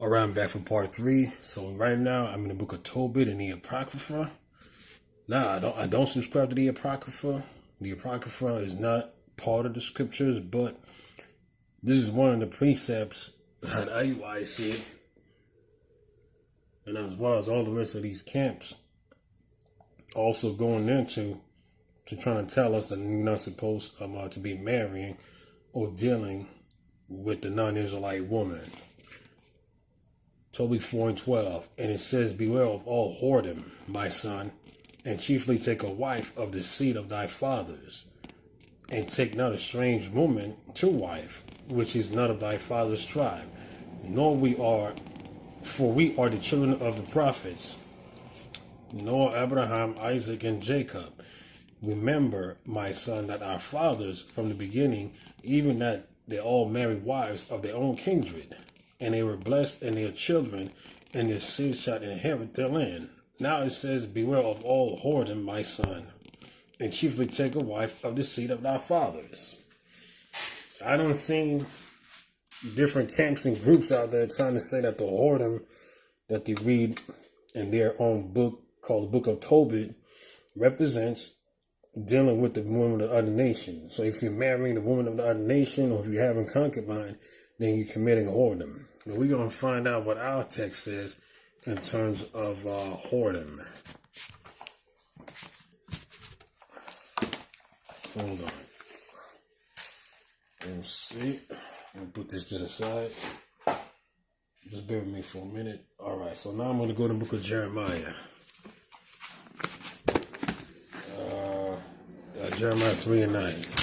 All right, I'm back for part 3. So right now I'm in the book of Tobit and the Apocrypha. Now I don't subscribe to the Apocrypha. The Apocrypha is not part of the scriptures, but this is one of the precepts that Iuic and as well as all the rest of these camps also going into to trying to tell us that we're not supposed to be marrying or dealing with the non-Israelite woman. Tobit 4:12, and it says, beware of all whoredom, my son, and chiefly take a wife of the seed of thy fathers, and take not a strange woman to wife, which is not of thy father's tribe, for we are the children of the prophets, Noah, Abraham, Isaac, and Jacob. Remember, my son, that our fathers from the beginning, even that they all married wives of their own kindred, and they were blessed in their children, and their seed shall inherit their land. Now it says, beware of all whoredom, my son, and chiefly take a wife of the seed of thy fathers. I don't see different camps and groups out there trying to say that the whoredom that they read in their own book called the Book of Tobit represents dealing with the women of the other nation. So if you're marrying the woman of the other nation, or if you're having concubine, then you're committing whoredom. But we're going to find out what our text says in terms of whoredom. Hold on. Let's see. I'll put this to the side. Just bear with me for a minute. All right, so now I'm going to go to the book of Jeremiah. Jeremiah 3:9.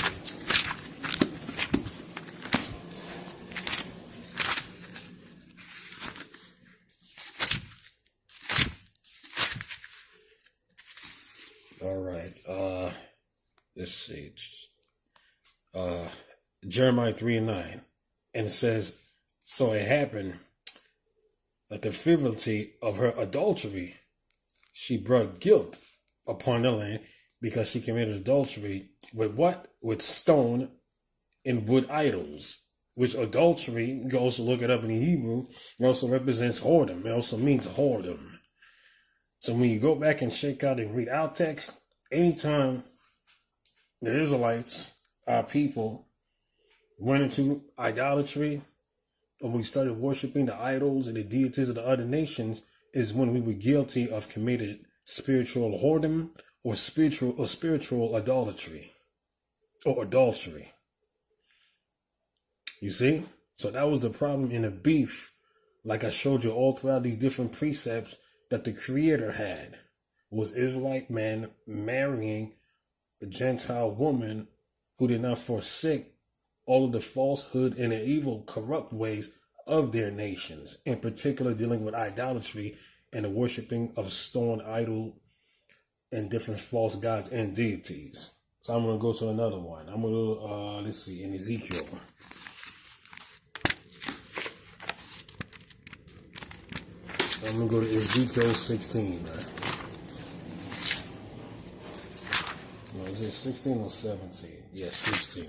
All right. Let's see. Jeremiah 3:9. And it says, so it happened that the frivolity of her adultery, she brought guilt upon the land, because she committed adultery with what? With stone and wood idols. Which adultery, you can also look it up in the Hebrew, it also represents whoredom. It also means whoredom. So when you go back and check out and read our text, anytime the Israelites, our people, went into idolatry, or we started worshiping the idols and the deities of the other nations, is when we were guilty of committed spiritual whoredom or spiritual idolatry or adultery. You see? So that was the problem in the beef, like I showed you all throughout these different precepts, that the Creator had, was Israelite man marrying a Gentile woman who did not forsake all of the falsehood and the evil, corrupt ways of their nations, in particular dealing with idolatry and the worshiping of stone idol and different false gods and deities. So I'm going to go to another one. I'm going to, let's see, in Ezekiel. I'm going to go to Ezekiel 16. No, is it 16 or 17? Yes, 16.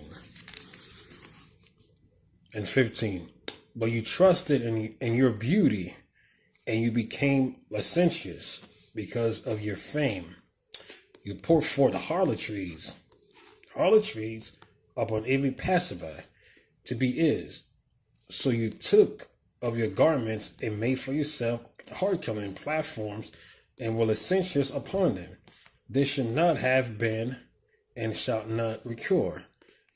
And 15. But you trusted in your beauty, and you became licentious because of your fame. You poured forth harlotries upon every passerby to be is. So you took of your garments and made for yourself heart-killing platforms and were licentious upon them. This should not have been and shall not recur.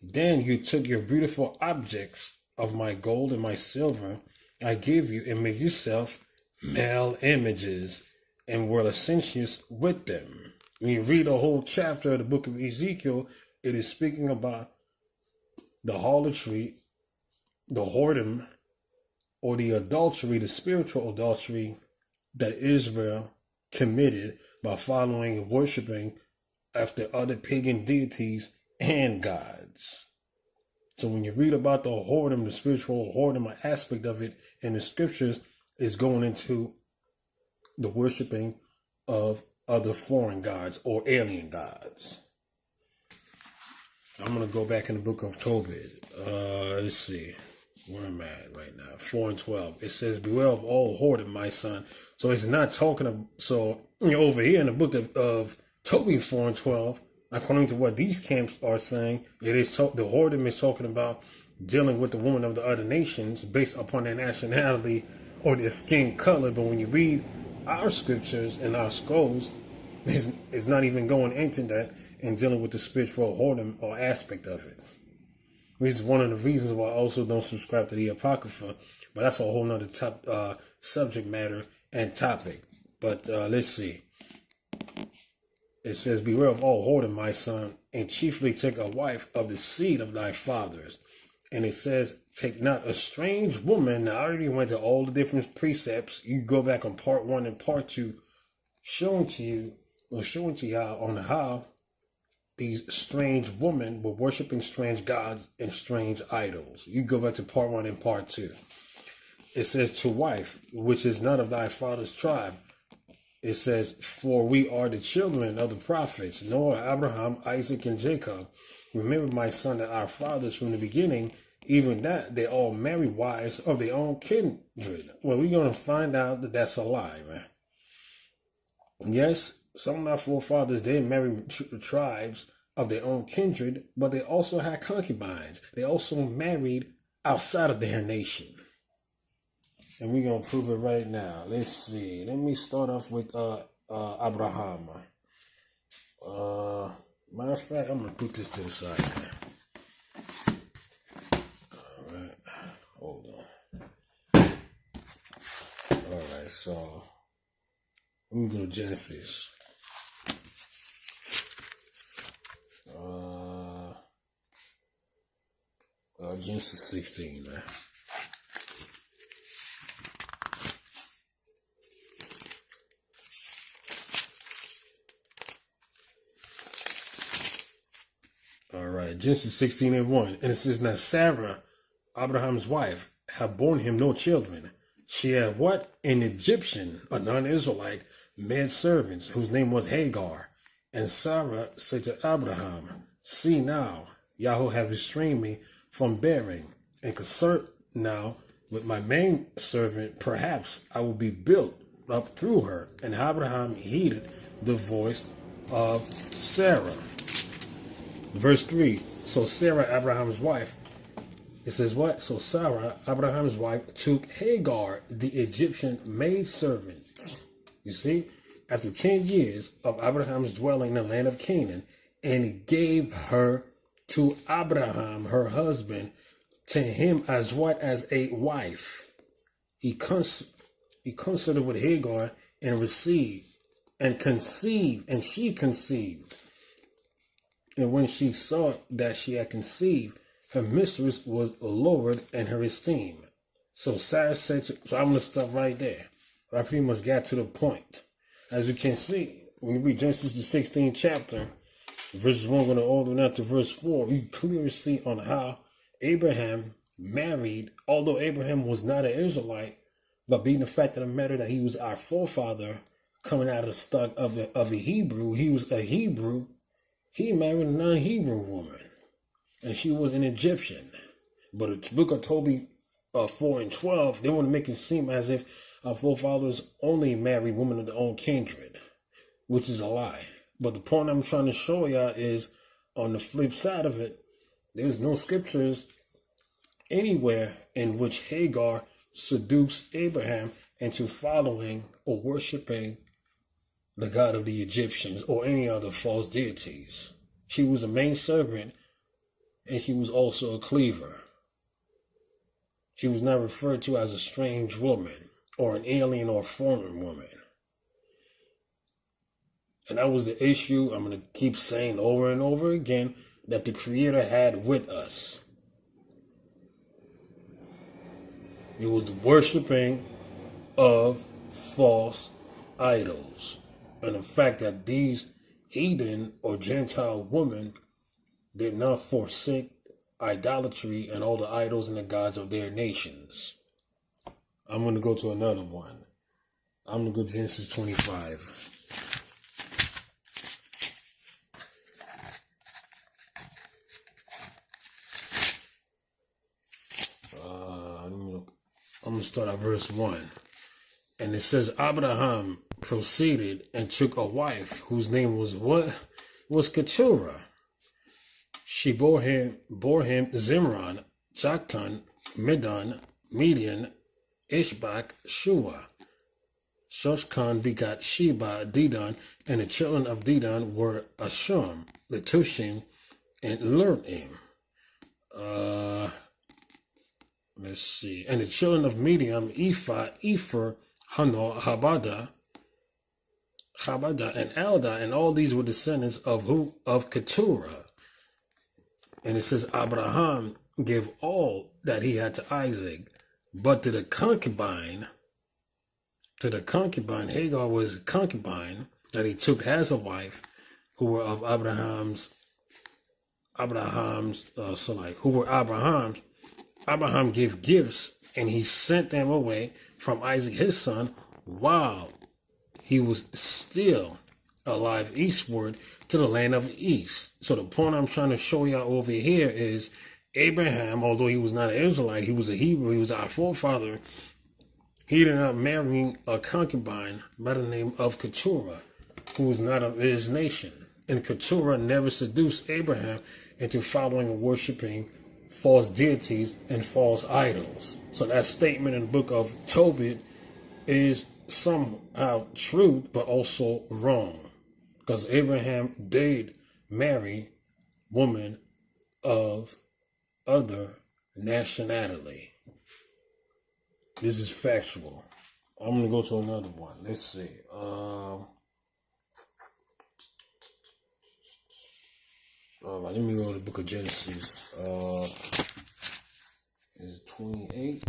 Then you took your beautiful objects of my gold and my silver I gave you, and made yourself male images, and were licentious with them. When you read the whole chapter of the book of Ezekiel, it is speaking about the harlotry, the whoredom, or the adultery, the spiritual adultery that Israel committed by following and worshiping after other pagan deities and gods. So when you read about the whoredom, the spiritual whoredom aspect of it in the scriptures, is going into the worshiping of other foreign gods or alien gods. I'm going to go back in the book of Tobit. Let's see. Where am I at right now? 4 and 12. It says, "Beware of all whoredom, my son." So it's not talking of, so over here in the book of Tobit 4 and 12, according to what these camps are saying, it is the whoredom is talking about dealing with the woman of the other nations based upon their nationality or their skin color. But when you read our scriptures and our scrolls, it's not even going into that and dealing with the spiritual whoredom or aspect of it. Which is one of the reasons why I also don't subscribe to the Apocrypha. But that's a whole nother subject matter and topic. But let's see. It says, "Beware of all whoredom, my son, and chiefly take a wife of the seed of thy fathers." And it says, "Take not a strange woman." Now, I already went to all the different precepts. You go back on part 1 and part 2, showing to you on how these strange women were worshiping strange gods and strange idols. You go back to part 1 and part 2. It says, "To wife, which is not of thy father's tribe." It says, "For we are the children of the prophets, Noah, Abraham, Isaac, and Jacob. Remember, my son, that our fathers from the beginning, even that they all married wives of their own kindred." Well, we're going to find out that that's a lie, man. Yes, some of our forefathers, they married tribes of their own kindred, but they also had concubines. They also married outside of their nation. And we're going to prove it right now. Let's see. Let me start off with Abraham. Matter of fact, I'm going to put this to the side, man. All right. Hold on. All right, so let me go to Genesis. Genesis 16, man. All right, Genesis 16 and 1. And it says, "Now Sarah, Abraham's wife, had borne him no children. She had what? An Egyptian, a non-Israelite, maidservant, whose name was Hagar. And Sarah said to Abraham, See now, Yahweh have restrained me from bearing, and concert now with my main servant, perhaps I will be built up through her." And Abraham heeded the voice of Sarah. Verse 3. So Sarah, Abraham's wife, it says what? So Sarah, Abraham's wife, took Hagar, the Egyptian maidservant. You see, after 10 years of Abraham's dwelling in the land of Canaan, and gave her to Abraham, her husband, to him as what? As a wife. He considered with Hagar and received and conceived, and she conceived. And when she saw that she had conceived, her mistress was lowered in her esteem. So Sarah said, so I'm going to stop right there. I pretty much got to the point. As you can see, when you read Genesis the 16th chapter, verses 1 going to all the way down to verse 4, you clearly see on how Abraham married, although Abraham was not an Israelite, but being the fact of the matter that he was our forefather coming out of the stock of a Hebrew, he was a Hebrew, he married a non-Hebrew woman, and she was an Egyptian. But the book of Tobit 4 and 12, they want to make it seem as if our forefathers only married women of their own kindred, which is a lie. But the point I'm trying to show y'all is, on the flip side of it, there's no scriptures anywhere in which Hagar seduced Abraham into following or worshiping the god of the Egyptians or any other false deities. She was a main servant, and she was also a cleaver. She was not referred to as a strange woman or an alien or foreign woman. And that was the issue I'm going to keep saying over and over again that the Creator had with us. It was the worshiping of false idols. And the fact that these heathen or Gentile women did not forsake idolatry and all the idols and the gods of their nations. I'm going to go to another one. I'm going to go to Genesis 25. I'm going to start at verse 1. And it says, Abraham proceeded and took a wife whose name was what? Was Keturah. She bore him Zimran, Joktan, Medan, Median, Ishbak, Shua. Shoshkan begot Sheba, Dedan, and the children of Dedan were Asham, Letushim, and Lurim. Let's see. And the children of Medium, Ephah, Epher, Hanor, Habada, and Alda, and all these were descendants of who? Of Keturah. And it says, Abraham gave all that he had to Isaac, but to the concubine, Hagar was a concubine that he took as a wife, who were of Abraham's, who were Abraham's. Abraham gave gifts, and he sent them away from Isaac his son, while he was still alive eastward to the land of the east. So the point I'm trying to show y'all over here is Abraham, although he was not an Israelite, he was a Hebrew, he was our forefather, he ended up marrying a concubine by the name of Keturah, who was not of his nation. And Keturah never seduced Abraham into following and worshiping false deities and false idols. So that statement in the book of Tobit is somehow true, but also wrong. Because Abraham did marry women of other nationality. This is factual. I'm going to go to another one. Let's see. All right, let me go to the book of Genesis. Is it 28?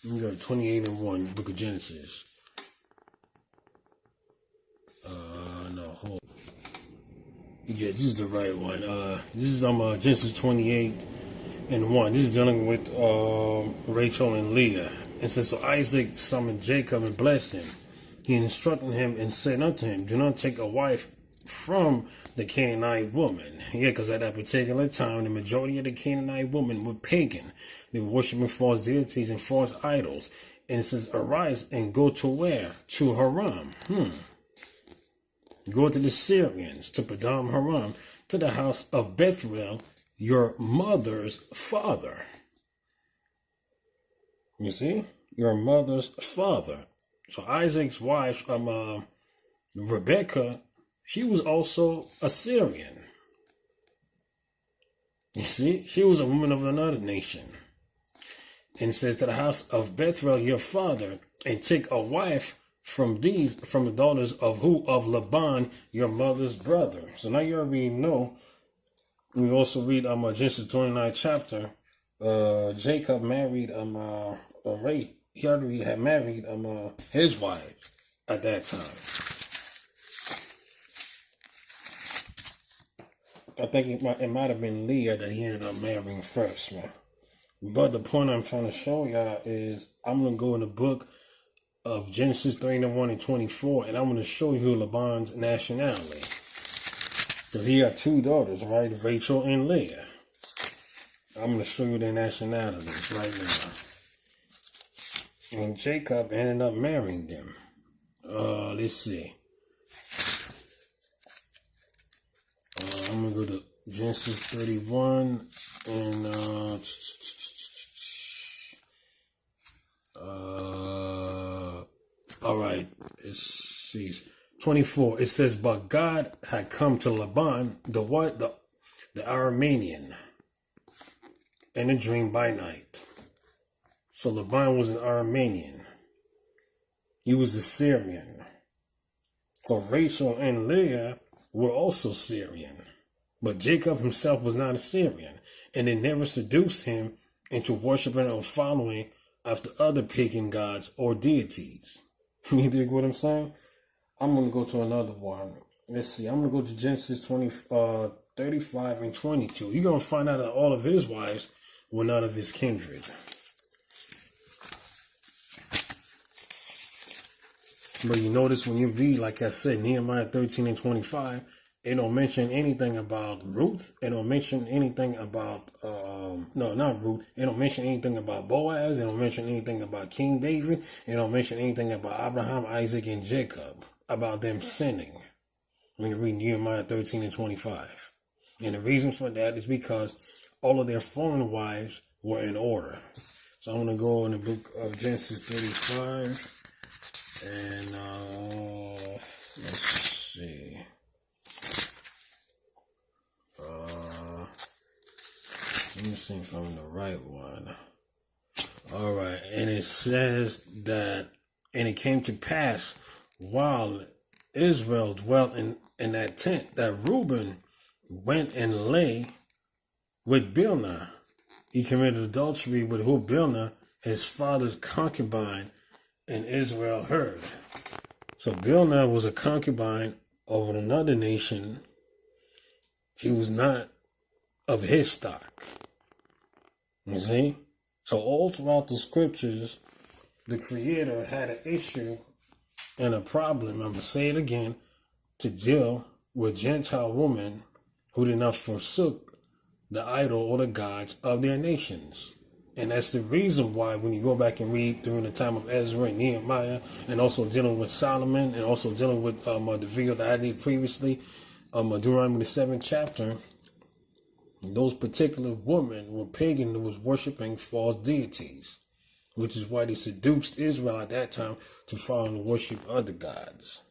We got 28 and 1, book of Genesis. No, hold. Yeah, this is the right one. This is Genesis 28 and 1. This is dealing with Rachel and Leah. And says, so Isaac summoned Jacob and blessed him. He instructed him and said unto him, do not take a wife from the Canaanite woman. Yeah, because at that particular time, the majority of the Canaanite women were pagan. They were worshiping false deities and false idols. And it says, arise and go to where? To Haram. Go to the Syrians, to Padam Haram, to the house of Bethuel, your mother's father. You see? Your mother's father. So Isaac's wife, Rebecca, she was also a Syrian. You see? She was a woman of another nation. And it says, to the house of Bethuel, your father, and take a wife from the daughters of who? Of Laban, your mother's brother. So now you already know. We also read Genesis 29 chapter. Jacob married he already had married his wife at that time. I think it might have been Leah that he ended up marrying first, man. But the point I'm trying to show y'all is I'm going to go in the book of Genesis 31 and 24, and I'm going to show you Laban's nationality. Because he got two daughters, right? Rachel and Leah. I'm going to show you their nationalities right now. And Jacob ended up marrying them. Let's see. I'm going to go to Genesis 31 and all right, it says 24. It says, but God had come to Laban, the Aramean, in a dream by night. So Laban was an Aramean. He was a Syrian. So Rachel and Leah were also Syrian. But Jacob himself was not a Syrian. And they never seduced him into worshiping or following after other pagan gods or deities. You dig what I'm saying? I'm going to go to another one. Let's see. I'm going to go to Genesis 35 and 22. You're going to find out that all of his wives were not of his kindred. But you notice when you read, like I said, Nehemiah 13 and 25, it don't mention anything about Ruth. It don't mention anything about, no, not Ruth. It don't mention anything about Boaz. It don't mention anything about King David. It don't mention anything about Abraham, Isaac, and Jacob, about them sinning. When you read Nehemiah 13 and 25. And the reason for that is because all of their foreign wives were in order. So I'm going to go in the book of Genesis 35. And let's see. Let me see if I'm the right one. All right, and it says that, and it came to pass while Israel dwelt in that tent, that Reuben went and lay with Bilhah. He committed adultery with who? Bilhah, his father's concubine, and Israel heard. So Bilhah was a concubine of another nation. She was not of his stock. You see? So all throughout the scriptures, the Creator had an issue and a problem, I'm going to say it again, to deal with Gentile women who did not forsook the idol or the gods of their nations. And that's the reason why when you go back and read during the time of Ezra and Nehemiah, and also dealing with Solomon, and also dealing with the video that I did previously, Deuteronomy the 7th chapter, those particular women were pagan that was worshiping false deities, which is why they seduced Israel at that time to follow and worship other gods.